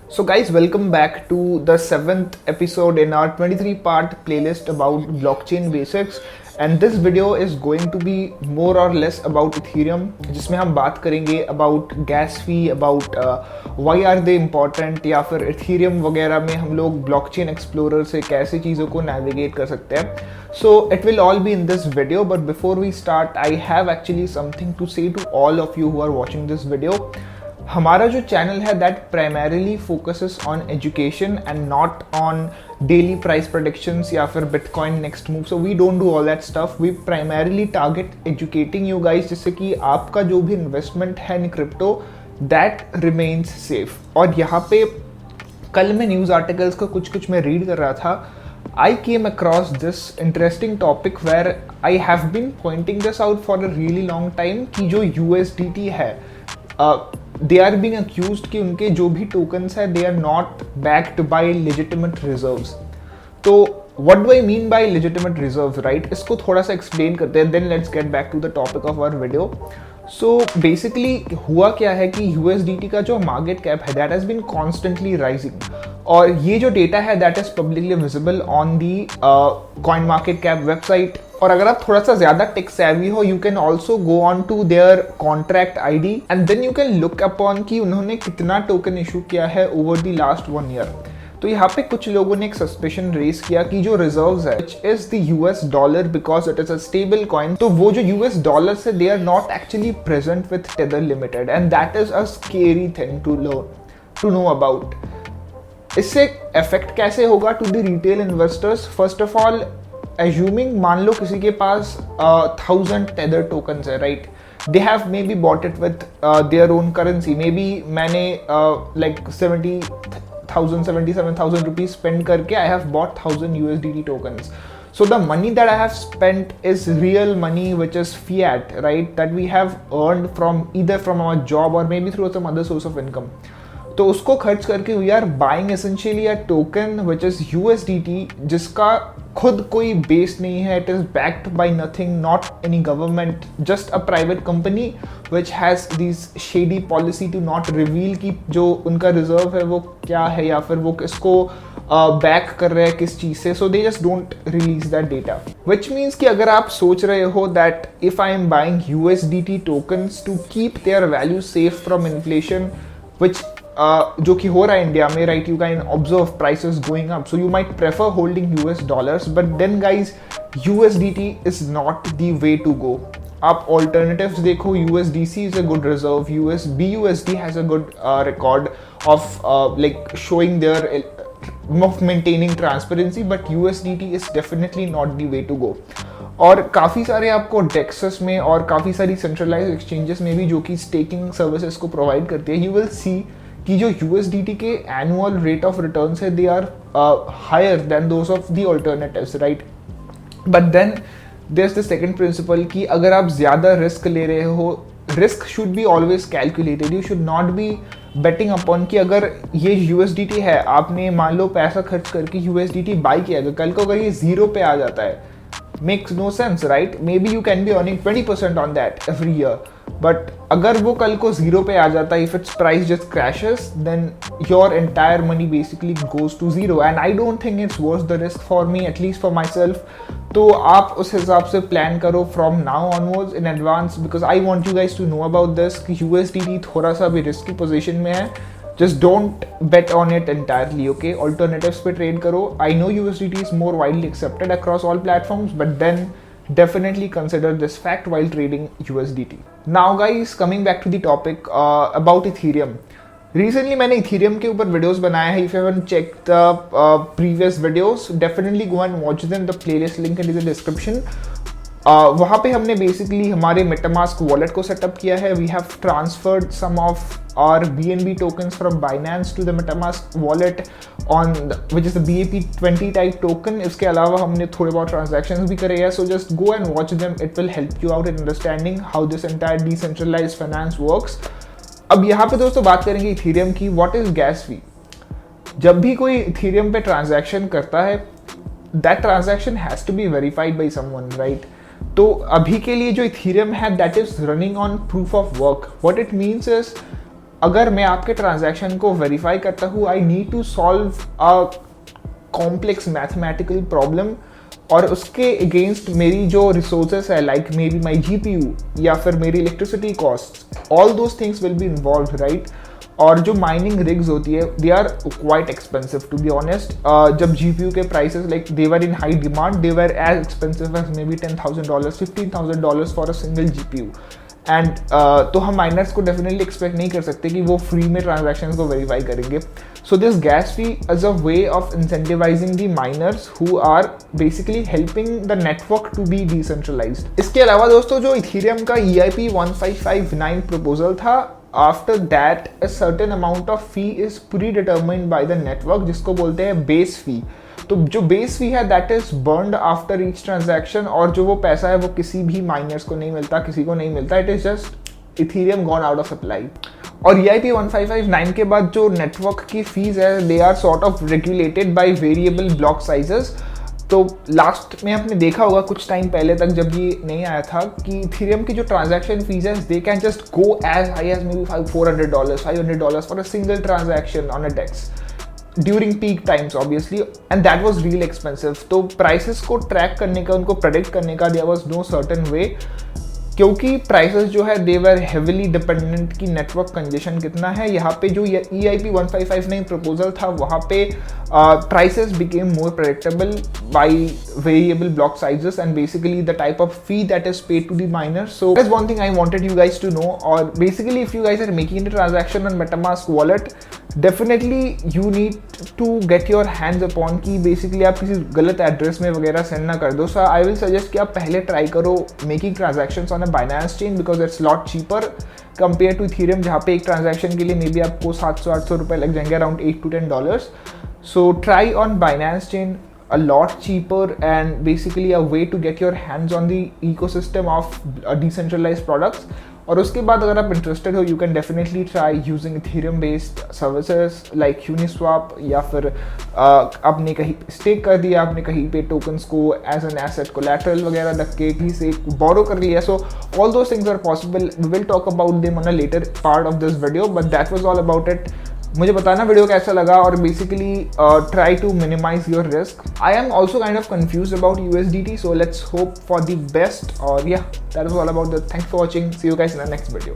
So, guys, welcome back to the seventh episode in our 23-part playlist about blockchain basics. And this video is going to be more or less about Ethereum, जिसमें हम बात करेंगे about gas fee, about why are they important, या फिर Ethereum वगैरह में हम लोग blockchain explorer से कैसे चीज़ों को navigate कर सकते हैं. So it will all be in this video, but before we start, I have actually something to say to all of you who are watching this video. हमारा जो चैनल है that primarily focuses on education and not on daily price predictions या फिर bitcoin next move. So we don't do all that stuff. We primarily target educating you guys, जिससे कि आपका जो भी इन्वेस्टमेंट है in crypto that remains safe. और यहाँ पे कल मैं न्यूज़ आर्टिकल्स का कुछ मैं रीड कर रहा था. I came across this interesting topic where I have been pointing this out for a really long time कि जो USDT है they are being accused कि उनके जो भी tokens है they are not backed by legitimate reserves. तो what do I mean by legitimate reserves, right? इसको थोड़ा सा explain करते हैं, then let's get back to the topic of our video. So basically हुआ क्या है कि USDT का जो market cap है that has been constantly rising. और ये जो डेटा है that is publicly visible on the CoinMarketCap website. और अगर आप थोड़ा सा ज़्यादा टेक savvy हो, you can also go on to their contract ID and then you can look upon कि उन्होंने कितना टोकन इशू किया है over the last 1 year. तो यहाँ पे कुछ लोगों ने एक सस्पेशन रेस किया कि जो रिजर्व्स है which is the US dollar because it is a stable coin, तो वो जो US डॉलर है they are not actually present with Tether Limited and that is a scary thing to know about. इससे effect कैसे होगा to the retail investors? First of all assuming, मान लो किसी के पास 1000 टेदर टोकन्स है, right? They have maybe bought it with their own currency. Maybe मैंने लाइक 77,000 रुपीज स्पेंड करके I have bought 1000 USDT tokens. So the money that I have spent is real money, which is fiat, right? That we have earned from either from our job or maybe through some other source of income. तो उसको खर्च करके we are buying essentially a token which is USDT, जिसका खुद कोई base नहीं है. It is backed by nothing, not any government, just a private company which has this shady policy to not reveal कि जो उनका रिजर्व है वो क्या है या फिर वो किसको बैक कर रहे हैं किस चीज से. So they just don't release that data, which means कि अगर आप सोच रहे हो that if I am buying USDT tokens to keep their value safe from inflation, which जो कि हो रहा है इंडिया में, right? You can observe prices going up, so you might prefer holding US dollars. But then guys USDT is not the way to go. आप alternatives देखो. USDC is a good reserve. BUSD has a good record of like showing there of maintaining transparency, but USDT is definitely not the way to go. और काफ़ी सारे आपको डेक्सेस में और काफ़ी सारी सेंट्रलाइज एक्सचेंजेस में भी जो कि स्टेकिंग सर्विसेज को प्रोवाइड करते हैं, यू विल सी कि जो USDT के एनुअल रेट ऑफ रिटर्न्स है they are higher than those of the alternatives, right? But then there is the second principle कि अगर आप ज़्यादा रिस्क ले रहे हो, risk should be always calculated. You should not be betting upon कि अगर ये USDT है, आपने मान लो पैसा खर्च करके USDT बाई किया, अगर कल को अगर ये 0 पे आ जाता है, makes no sense, right? Maybe you can be earning 20% on that every year, but अगर वो कल को 0 पे आ जाता है, if its price just crashes, then your entire money basically goes to 0, and I don't think it's worth the risk for me, at least for myself. तो आप उस हिसाब से प्लान करो from now onwards in advance, because I want you guys to know about this कि USDT थोड़ा सा भी risky position में है. Just don't bet on it entirely, okay? Alternatives पे trade करो. I know USDT is more widely accepted across all platforms, but then definitely consider this fact while trading USDT. Now guys, coming back to the topic about Ethereum. Recently मैंने Ethereum के ऊपर videos बनाए हैं. If you haven't checked the previous videos, definitely go and watch them. The playlist link is in the description. वहाँ पे हमने basically हमारे MetaMask wallet को सेटअप किया है. We have transferred some of our BNB tokens from Binance to the MetaMask wallet on which is the BAP20 type token. इसके अलावा हमने थोड़े बहुत ट्रांजैक्शंस भी करे हैं. So just go and watch them. It will help you out in understanding how this entire decentralised finance works. अब यहाँ पे दोस्तों बात करेंगे इथीरियम की. What is gas fee? जब भी कोई इथीरियम पे ट्रांजैक्शन करता है, that transaction has to be verified by someone, right? तो अभी के लिए जो इथीरियम है that is running on proof of work. What it means is अगर मैं आपके ट्रांजैक्शन को वेरीफाई करता हूँ, I need to solve a complex mathematical problem, और उसके अगेंस्ट मेरी जो रिसोर्सेस है, like maybe my GPU या फिर मेरी electricity cost, all those things will be involve, right. और जो माइनिंग रिग्स होती है, they are quite expensive to be honest. जब GPU के prices like they were in high demand, they were as expensive as maybe $10,000 $15,000 for a single GPU। And तो हम miners को definitely expect नहीं कर सकते कि वो फ्री में ट्रांजैक्शन को वेरीफाई करेंगे। So this gas fee is a way of incentivising the miners who are basically helping the network to be decentralised. इसके अलावा दोस्तों, जो इथेरियम का EIP 1559 प्रपोजल था, after that a certain amount of fee is predetermined by the network, जिसको बोलते हैं base फी। तो जो बेस फी है that is burned after each transaction, और जो वो पैसा है वो किसी भी माइनर्स को नहीं मिलता, किसी को नहीं मिलता, it is just Ethereum gone out of supply. और EIP 1559 के बाद जो नेटवर्क की फीस है, they are sort of regulated by variable block sizes. तो लास्ट में आपने देखा होगा कुछ टाइम पहले तक जब ये नहीं आया था कि इथेरियम की जो ट्रांजैक्शन फीस है, they can just go as high as maybe $400 $500 for a single transaction on a dex during peak times obviously, and that was really expensive. तो प्राइसेस को ट्रैक करने का, उनको प्रेडिक्ट करने का there was no certain way, क्योंकि prices जो है दे वर हेविली डिपेंडेंट की नेटवर्क कंजेशन कितना है। यहाँ पे जो EIP 1559 प्रपोजल था, वहाँ पे prices became more predictable by variable block sizes and basically the type of fee that is paid to the miner. So that's one thing I wanted you guys to know. और basically if you guys are making a transaction on MetaMask wallet, definitely you need to get your hands upon कि basically आप किसी गलत address में वगैरह send ना कर दो। सो आई विल सजेस्ट कि आप पहले ट्राई करो making transactions on a Binance chain, because it's lot cheaper compare to Ethereum, जहाँ पे एक ट्रांजैक्शन के लिए मे बी आपको $700-800 रुपये लग जाएंगे, around $8 to $10। So try on Binance chain, a lot cheaper and basically a way to get your hands on the ecosystem of decentralized products। और उसके बाद अगर आप इंटरेस्टेड हो, you can definitely try using Ethereum based services like Uniswap, या फिर आपने कहीं स्टेक कर दिया, आपने कहीं पे टोकन्स को एज एन एसेट कोलैटरल वगैरह रख के कहीं से बोरो कर लिया। So all those things are possible. We will talk about them on a later part of this video, but that was all about it. मुझे बताना वीडियो कैसा लगा, और basically try to minimise your risk. I am also kind of confuse about USDT, so let's hope for the best. और या that was all about that. Thanks for watching, see you guys in the next video.